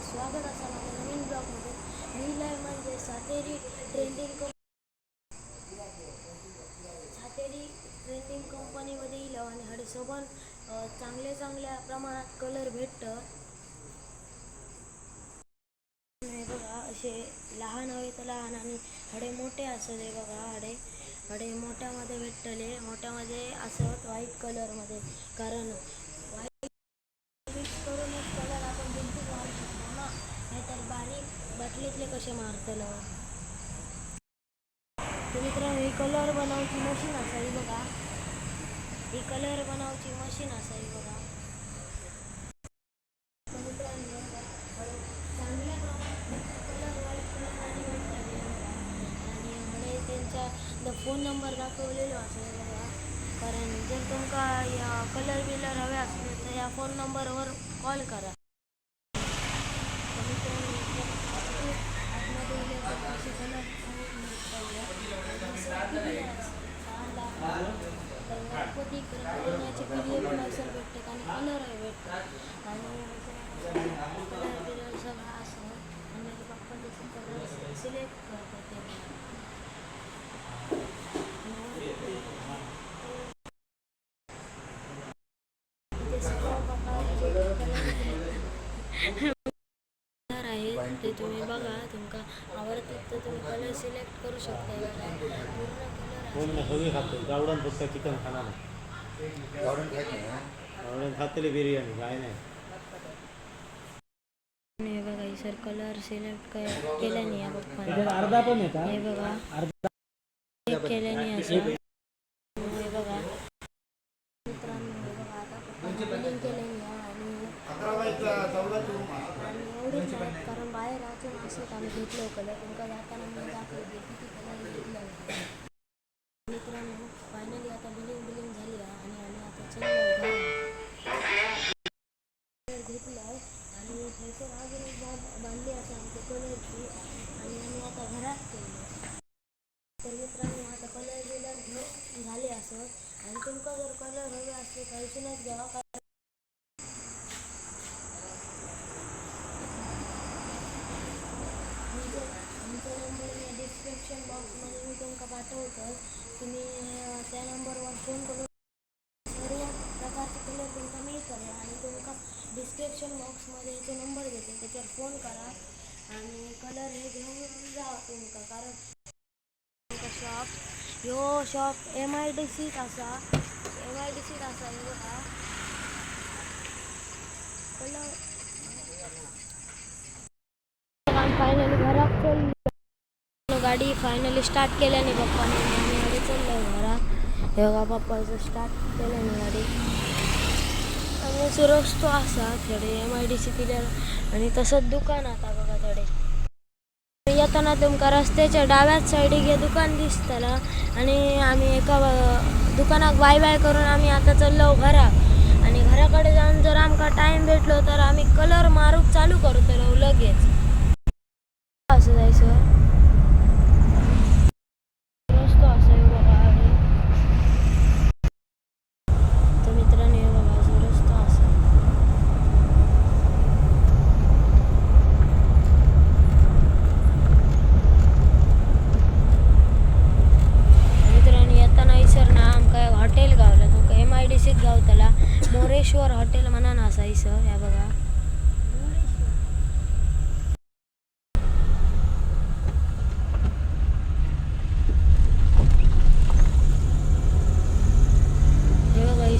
स्वागत असा माझ्या नवीन ब्लॉगमध्ये. मी लिहिलं म्हणजे सातेरी ट्रेंडिंग कंपनीमध्ये येईल आणि हडे सोबत चांगल्या प्रमाणात कलर भेटतं. हे बघा असे लहान हवे तर लहान आणि हडे मोठे असत. हे बघा हडे मोठ्यामध्ये भेटतले. मोठ्यामध्ये असत व्हाईट कलरमध्ये, कारण मिक्स करूनच कलर आपण बिलकुल मारू शकतो ना, नाहीतर बारीक बाटलीतले कसे मारतलं. तर मित्रांनो, ही कलर बनवची मशीन असावी बघा. ही कलर बनवची मशीन असावी बघा. तर मित्रांनो चांगल्या प्रमाणात कलर व्हाईट कलरमध्ये भेटतात आणि हडे त्यांचा फोन नंबर दाखवलेलो असेल बघा. कारण जर तुमका या कलर बिलर हवे असले तर या फोन नंबरवर कॉल करा. गणपती करण्याचे व्हिडिओ पण असेल भेटतात आणि कलरही भेटतात आणि कलर बिलर सगळं असं आणि पप्पा जसं कलर सिलेक्ट करतात ते सगळ्या प्रकारचे कलर आहेत ते तुम्ही बघा. तुमका आवडतात तर तुम्ही कलर सिलेक्ट करू शकता. पूर्ण कलर गावडन फक्त चिकन खाणार नाही. गावडन खातले बिर्याणी काय नाही. हे बघा ही सर कलर सिलेक्ट केल्याने या पप्पाने. अर्धा पण येतात. हे बघा केल्याने असं. हे बघा मित्रांनो, हे बघा आता पप्पाने बिलिंग केल्याने आणि एवढीच नाही, कारण बाहेर अजून असत आम्ही घेतलो कलर. तुमका जाताना मी दाखवते किती कलर घेतला. मित्रांनो फायनली आता बिलिंग झाली आणि आम्ही आता चाललो घेतलं आणि थंयसर अजून एक बांधली असं आमच्या कलरची आणि आम्ही आता घरात केलं. तर मित्रांनो आता कलर बिलर झाले असं. आणि तुमका जर कलर हवे असले तर इथूनच घ्यावा. आमचा नंबर मी डिस्क्रिप्शन बॉक्समध्ये मी तुमका पाठवतो. तुम्ही त्या नंबरवर फोन करून सर्व प्रकारचे कलर तुमका मिळतात आणि तुमका डिस्क्रिप्शन बॉक्समध्ये याचे नंबर देते, त्याच्यावर फोन करा आणि कलर हे घेऊन जा तुमका. कारण शॉप MIDCत असा हे बघा कलर. फायनली घरात चाललो. गाडी फायनली स्टार्ट केल्याने पप्पाने आणि गाडी चाललो घरात. हे बघा पप्पाचं स्टार्ट केल्याने गाडी आणि सुरक्षित असा थोडे MIDC दिलेला आणि तसंच दुकान आता बघा थोडे. येताना तुमका रस्त्याच्या डाव्याच साईडीक हे दुकान दिसतला आणि आम्ही एका दुकानात बाय करून आम्ही आता चाललो घरात. आणि घराकडे जाऊन जर आमका टाइम भेटलो तर आम्ही कलर मारूक चालू करतो लगेच. असं जायचं रस्तो असं बघा. तर मित्रांनो हे बघा रस्तो असा. मित्रांनो येताना इसर ना आमका हॉटेल गावला. तुमका MIDCत गावतला मोरेश्वर हॉटेल म्हणून असा इसर. या बघा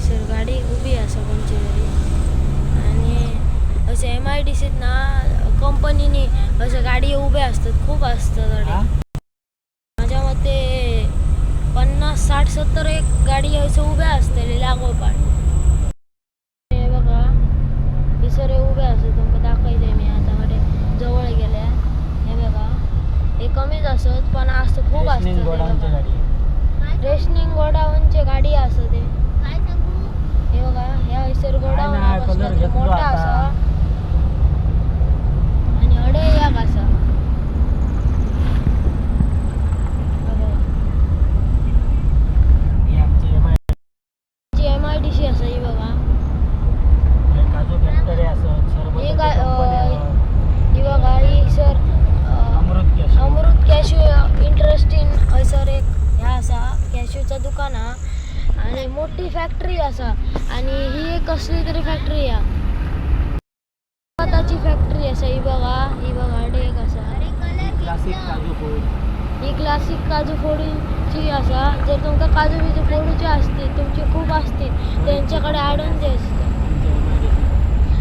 सर गाडी उभी असं कोणची तरी आणि असं MIDCत ना कंपनीने असं गाडी उभ्या असतात, खूप असतात गाडी. माझ्या मते 50, 60, 70 एक गाडी असं उभ्या असतले लागोपाठ. हे बघा हे सर उभ्या असतात. तुमका दाखवायचंय मी आता मध्ये जवळ गेल्या. हे बघा हे कमीच असत पण असं खूप असतं. रेशनिंग गोडाऊनची गाडी असं ते. हे बघा ह्या हैसर गोडाऊन मोठा असा आणि हडे एक असा. MIDC असं ही बघा. नावाचं दुकान हा आणि मोठी फॅक्टरी असा आणि ही एक कसली तरी फॅक्टरी हा स्वतःची फॅक्टरी असा ही बघा डेक असा क्लासिक काजू फूड ही क्लासिक काजू फोडीची असा जर तुमका काजू बिजू फोडूचे असतील तुमचे खूप असतील त्यांच्याकडे आडून जे असते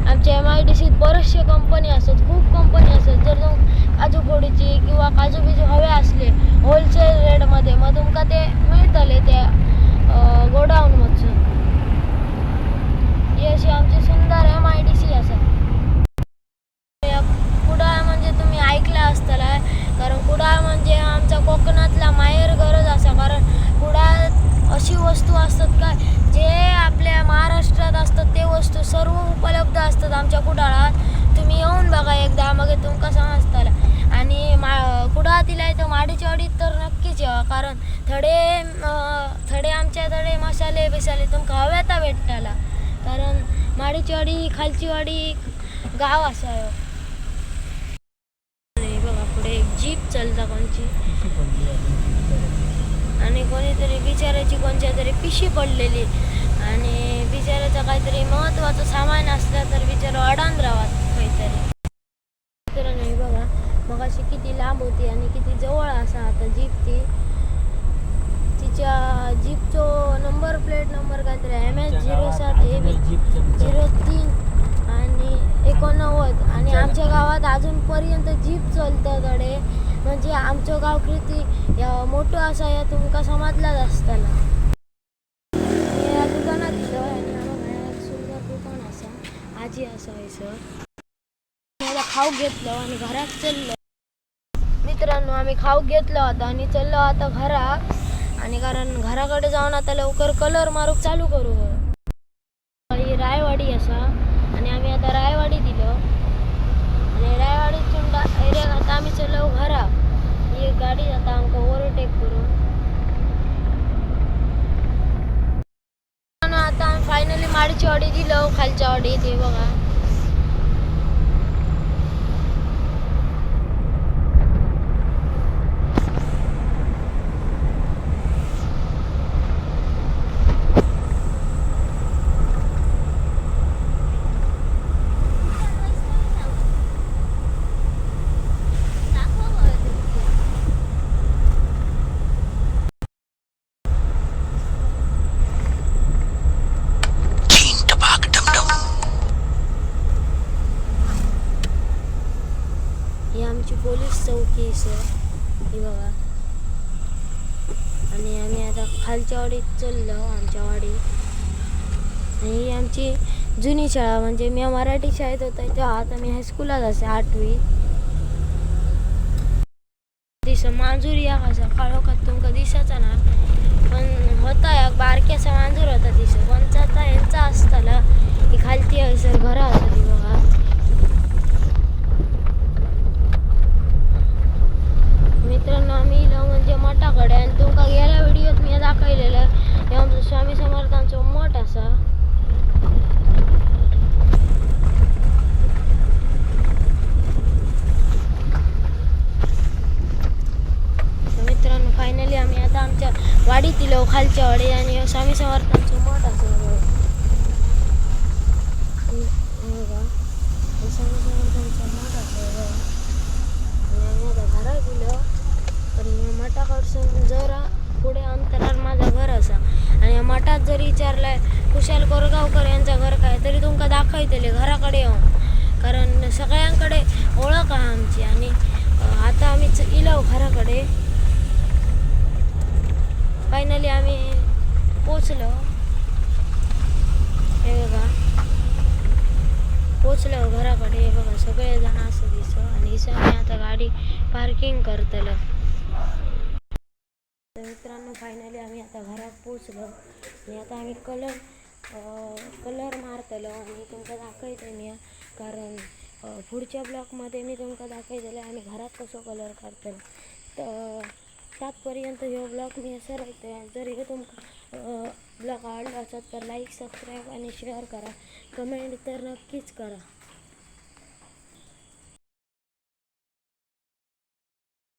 आमच्या MIDCत बरेचसे कंपनी असतात खूप कंपनी असतात जर तुम काजू फोडीची किंवा काजू बिजू हवे असले होलसेल रेटमध्ये मग तुमका ते मिळतले त्या गोडाऊनमधून ही अशी आमची सुंदर MIDC असा कुडाळ म्हणजे तुम्ही ऐकलं असताला कारण कुडाळ म्हणजे आमचा कोकणातला माहेर गरज असा कारण कुडाळ अशी वस्तू असतात काय जे आपल्या महाराष्ट्रात असतात ते वस्तू सर्व उपलब्ध असतात आमच्या कुडाळात तुम्ही येऊन बघा एकदा मग तुमका समजताला आणि कुडाळातील आहे तर माडीच्या वाडीत तर नक्कीच यावा कारण थडे आमच्या थडे मसाले बिसाले तुमका हव्या तर भेटताला कारण माडीची वाडी खालची वाडी गाव असावं बघा पुढे एक जीप चालता कोणची आणि कोणीतरी बिचाराची कोणच्या तरी पिशी पडलेली आणि बिचाराचं काहीतरी महत्त्वाचं सामान असलं तर बिचारा अडाण राहत काहीतरी तर नाही बघा मग अशी किती लांब होती आणि किती जवळ असा आता जीप ती तिच्या जीपचो नंबर प्लेट नंबर काहीतरी MS07 AB03 आणि 89 आणि आमच्या गावात अजूनपर्यंत जीप चालतं कडे म्हणजे आमचं गाव किती मोठं असं या तुमका समजलाच असताना या दुकानात दिलं आणि आम्हाला एक सुंदर दुकान असा आजी असायचं मला खाऊ घेतलं आणि घरात चाललो मित्रांनो आम्ही खाऊ घेतलं होता आणि चाललो आता घरात आणि कारण घराकडे जाऊन आता लवकर कलर मारूक चालू करू ही रायवाडी असा आणि आम्ही आता रायवाडी दिलं आणि रायवाडीतून एरिया आता आम्ही चाललो घरा ही एक गाडी आता आमका ओव्हरटेक करून आता आम्ही फायनली माडीची वाडी दिलं खालच्या वाडी ते बघा ही आमची पोलीस चौकी सर ही बघा आणि आम्ही आता खालच्या वाडीत चाललो आमच्या वाडीत आणि ही आमची जुनी शाळा म्हणजे मी मराठी शाळेत होता तेव्हा आता मी हायस्कूलात असे 8वी दिस मांजूर या कसा काळोखात तुमका दिसायचा ना पण होता एक बारक्याचा मांजूर होता दिस कोणचा आता ह्यांचा असताला ही खालती आहे सर घरा होता ती बघा मित्रांनो आम्ही इलो म्हणजे मठाकडे आणि तुमका गेल्या व्हिडिओत मी दाखवलेलं हे आमचं स्वामी समर्थांचं मठ असा मित्रांनो फायनली आम्ही आता आमच्या वाडीत इलो खालच्या वाडी आणि स्वामी समर्थांचं मठ असं स्वामी समर्थांचं मठ असं आणि आम्ही आता घरात गेलो पण मठाकडसून जरा पुढे अंतरावर माझं घर असा आणि मठात जरी विचारलाय कुशाल कोरगावकर यांचं घर काय तरी तुमका दाखवतले घराकडे येऊन कारण सगळ्यांकडे ओळख आहे आमची आणि आता आम्ही इलो घराकडे फायनली आम्ही पोचलो हे बघा पोचलो घराकडे हे बघा सगळेजण असं दिसतं आणि इथं आम्ही आता गाडी पार्किंग करतलो तर मित्रांनो फायनली आम्ही आता घरात पोचलो आणि आता आम्ही कलर मारतलो आणि तुमका दाखवते मी कारण पुढच्या ब्लॉकमध्ये मी तुमका दाखवतले आम्ही घरात कसं कलर काढतलो तर त्यातपर्यंत ह्यो ब्लॉग मी असं राहतो जर हे तुमका ब्लॉग आवडला असेल तर लाईक सबस्क्राईब आणि शेअर करा कमेंट तर नक्कीच करा